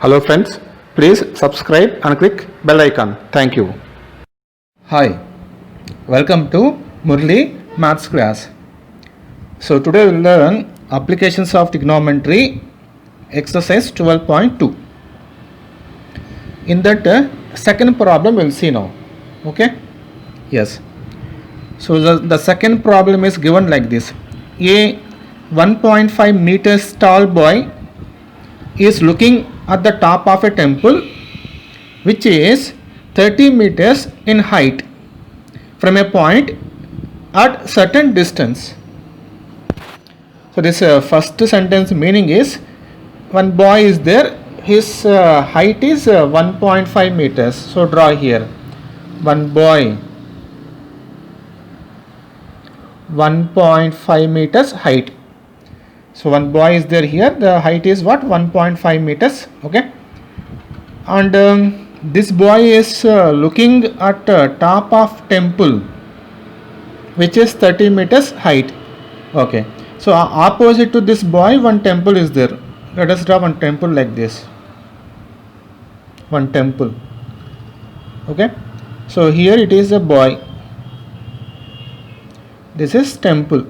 Hello friends, please subscribe and click bell icon. Thank you. Hi, welcome to Murli Maths class. So today we'll learn applications of trigonometry exercise 12.2. In that second problem we'll see now. Okay? Yes. So the second problem is given like this. A 1.5 meters tall boy is looking at the top of a temple which is 30 meters in height from a point at certain distance. So this first sentence meaning is one boy is there, his height is 1.5 meters. So draw here one boy 1.5 meters height. So one boy is there here, the height is what? 1.5 meters. Okay, and this boy is looking at top of temple which is 30 meters height. Okay, so opposite to this boy one temple is there. Let us draw one temple like this, one temple. Okay, so here it is a boy, this is temple.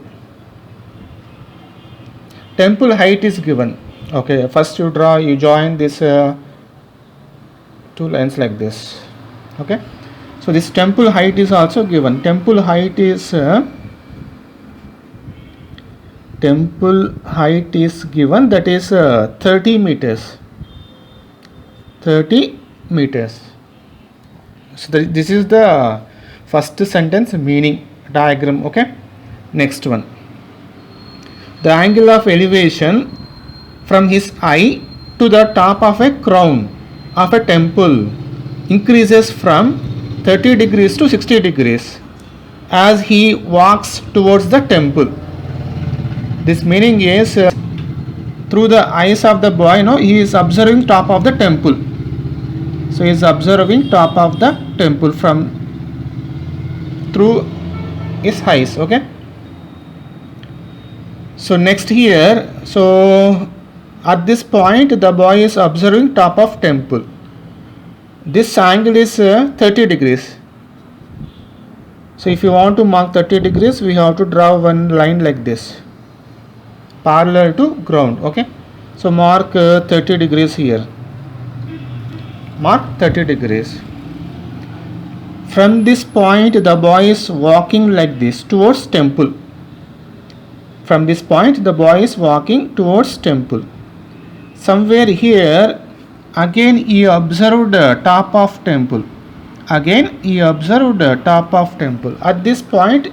Temple height is given. Okay, first you join this two lines like this. Okay, so this temple height is also given. Temple height is given, that is 30 meters. 30 meters. So this is the first sentence meaning diagram. Okay, next one. The angle of elevation from his eye to the top of a crown of a temple increases from 30 degrees to 60 degrees as he walks towards the temple. This meaning is through the eyes of the boy, he is observing top of the temple. So he is observing top of the temple from through his eyes. Okay, so next here, so at this point the boy is observing top of temple. This angle is 30 degrees. So if you want to mark 30 degrees, we have to draw one line like this parallel to ground. Okay, so mark 30 degrees here. Mark 30 degrees. From this point the boy is walking like this towards temple. From this point the boy is walking towards temple. Somewhere here again he observed top of temple. Again he observed top of temple. At this point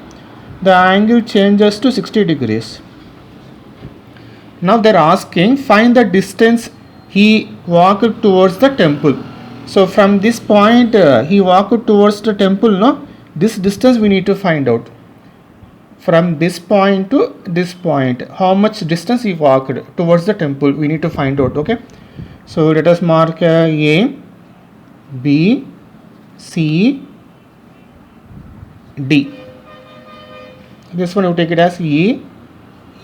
the angle changes to 60 degrees. Now they are asking find the distance he walked towards the temple. So from this point he walked towards the temple. No, this distance we need to find out. From this point to this point, how much distance he walked towards the temple, we need to find out. Okay, so let us mark A, B, C, D. This one we take it as E,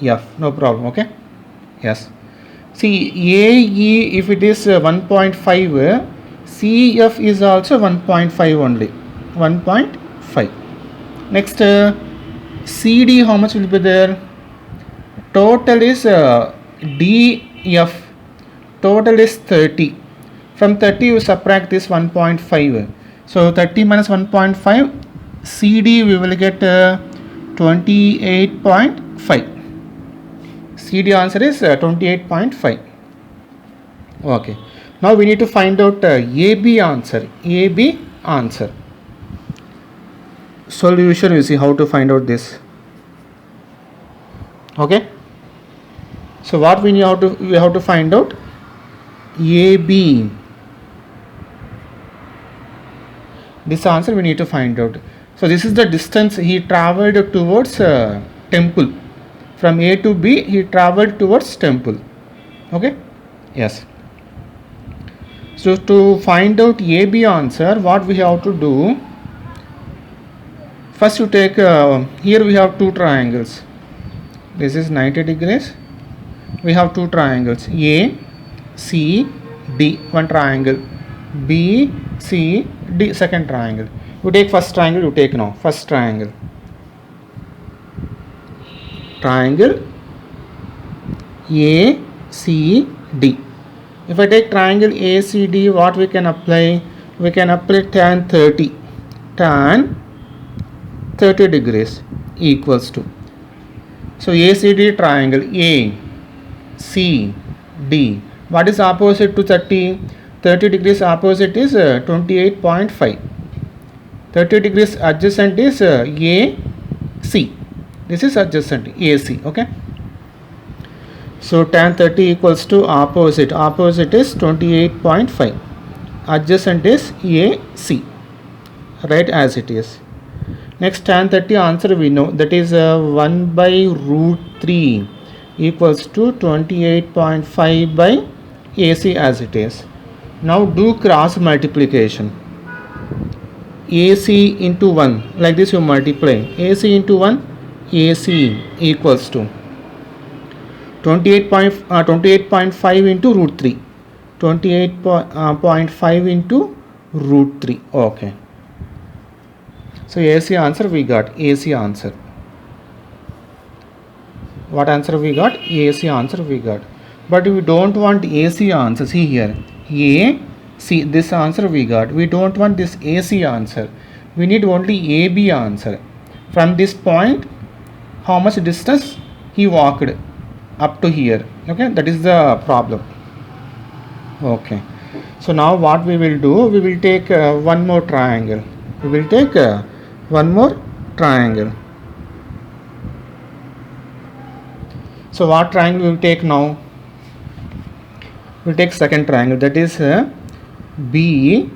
F, no problem. Okay, yes. See, AE if it is 1.5, CF is also 1.5 only, 1.5. Next CD, how much will be there? Total is DF, total is 30. From 30 you subtract this 1.5. So 30 minus 1.5, CD we will get 28.5. CD answer is 28.5. Okay, now we need to find out AB answer. AB answer. Solution, you see how to find out this. Okay, so what we have to find out AB. This answer we need to find out. So this is the distance he traveled towards temple. From A to B he traveled towards temple. Okay, yes. So to find out AB answer, what we have to do, first you take here we have two triangles. This is 90 degrees. We have two triangles A, C, D, one triangle. B, C, D, second triangle. You take first triangle, you take now. First triangle. Triangle A, C, D. If I take triangle A, C, D, what we can apply? We can apply tan 30. Tan 30 degrees equals to. So ACD triangle A, C, D. What is opposite to 30? 30 degrees opposite is 28.5. 30 degrees adjacent is AC. This is adjacent AC. Okay. So tan 30 equals to opposite. Opposite is 28.5. Adjacent is AC. Right as it is. Next tan 30 answer we know, that is 1 by root 3 equals to 28.5 by AC as it is. Now do cross multiplication. AC into 1, like this you multiply. AC into 1, AC equals to 28.5 into root 3. 28.5 into root 3. Okay. So AC answer we got. AC answer. What answer we got? AC answer we got. But we don't want AC answer. See here. A, C, this answer we got. We don't want this AC answer. We need only AB answer. From this point, how much distance he walked up to here. Okay, that is the problem. Okay. So now what we will do? We will take one more triangle. We will take one more triangle. So what triangle we will take now? We will take second triangle, that is B,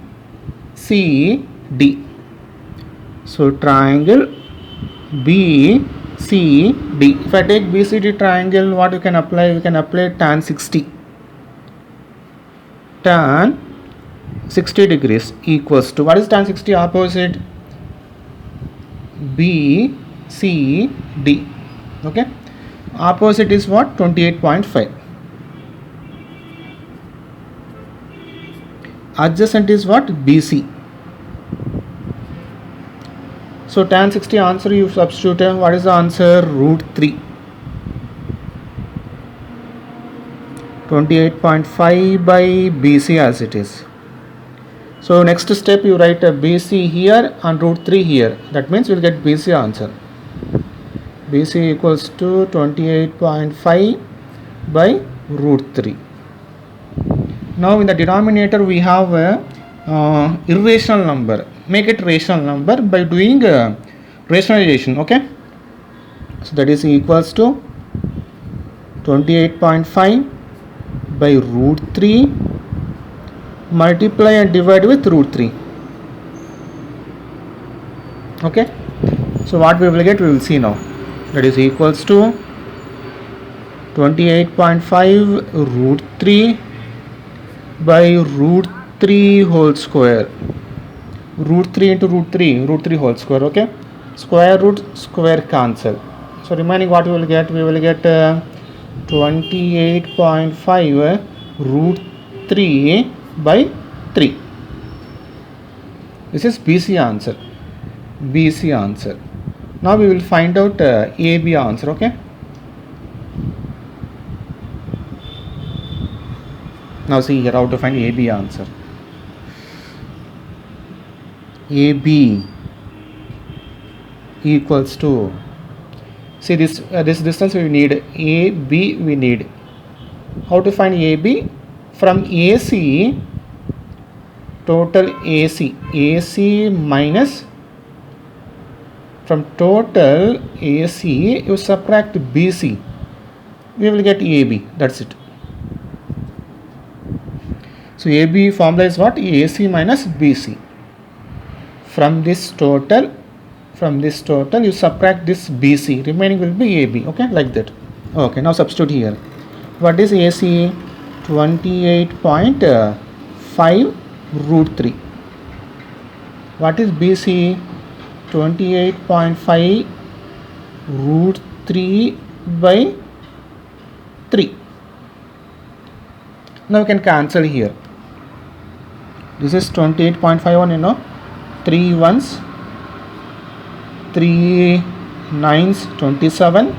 C, D. So triangle B, C, D. If I take BCD triangle, what we can apply? We can apply tan 60. Tan 60 degrees equals to, what is tan 60 opposite? B, C, D. Okay. Opposite is what? 28.5. Adjacent is what? BC. So tan 60 answer you substitute. What is the answer? Root 3. 28.5 by BC as it is. So next step you write a BC here and root 3 here. That means you will get BC answer. BC equals to 28.5 by root 3. Now in the denominator we have a irrational number. Make it rational number by doing rationalization. Okay. So that is equals to 28.5 by root 3 multiply and divide with root 3. Okay. So what we will get, we will see now. That is equals to 28.5 root 3 by root 3 whole square. Root 3 into root 3 whole square. Okay. Square root square cancel. So remaining what we will get? We will get 28.5 root 3 by 3. This is BC answer. BC answer. Now we will find out AB answer. Okay. Now see here how to find AB answer. AB equals to, see this distance we need, AB we need. How to find AB? From AC, total AC minus, from total AC you subtract BC, we will get AB. That's it. So AB formula is what? AC minus BC. From this total you subtract this BC, remaining will be AB. Okay, like that. Okay, now substitute here. What is AC? 28.5 root 3. What is BC? 28.5 root 3 by 3. Now we can cancel here. This is 28.51, you know, 3 ones, 3 nines, 27.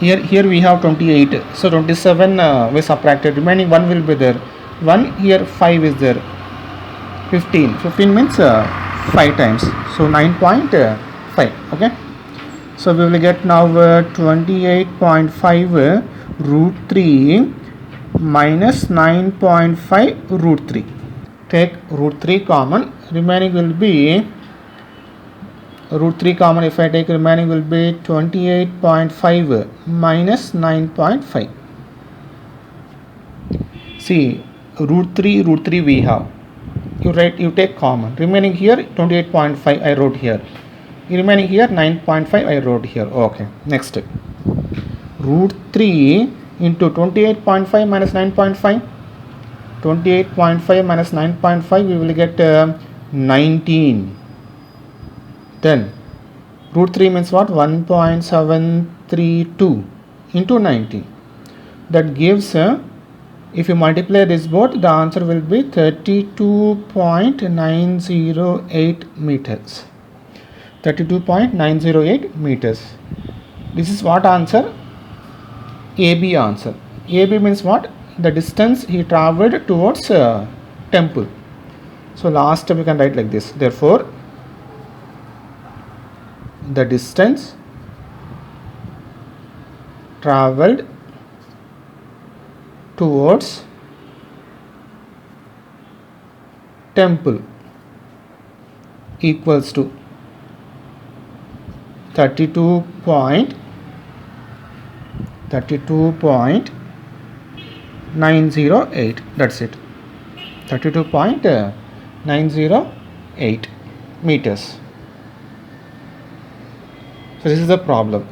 Here we have 28. So 27 we subtracted. Remaining 1 will be there. 1 here, 5 is there. 15. 15 means 5 times. So 9.5. Okay. So we will get now 28.5 root 3 minus 9.5 root 3. Take root 3 common. Remaining will be root 3 common. If I take remaining will be 28.5 minus 9.5. See, root 3 we have. You take common. Remaining here 28.5 I wrote here. Remaining here 9.5 I wrote here. Okay. Next. Root 3 into 28.5 minus 9.5. 28.5 minus 9.5 we will get 19. Then root 3 means what? 1.732 into 19. That gives, if you multiply this both, the answer will be 32.908 meters. 32.908 meters. This is what answer? AB answer. AB means what? The distance he travelled towards temple. So last we can write like this. Therefore, the distance travelled towards temple equals to 32.908. That's it. 32.908 meters. So this is the problem.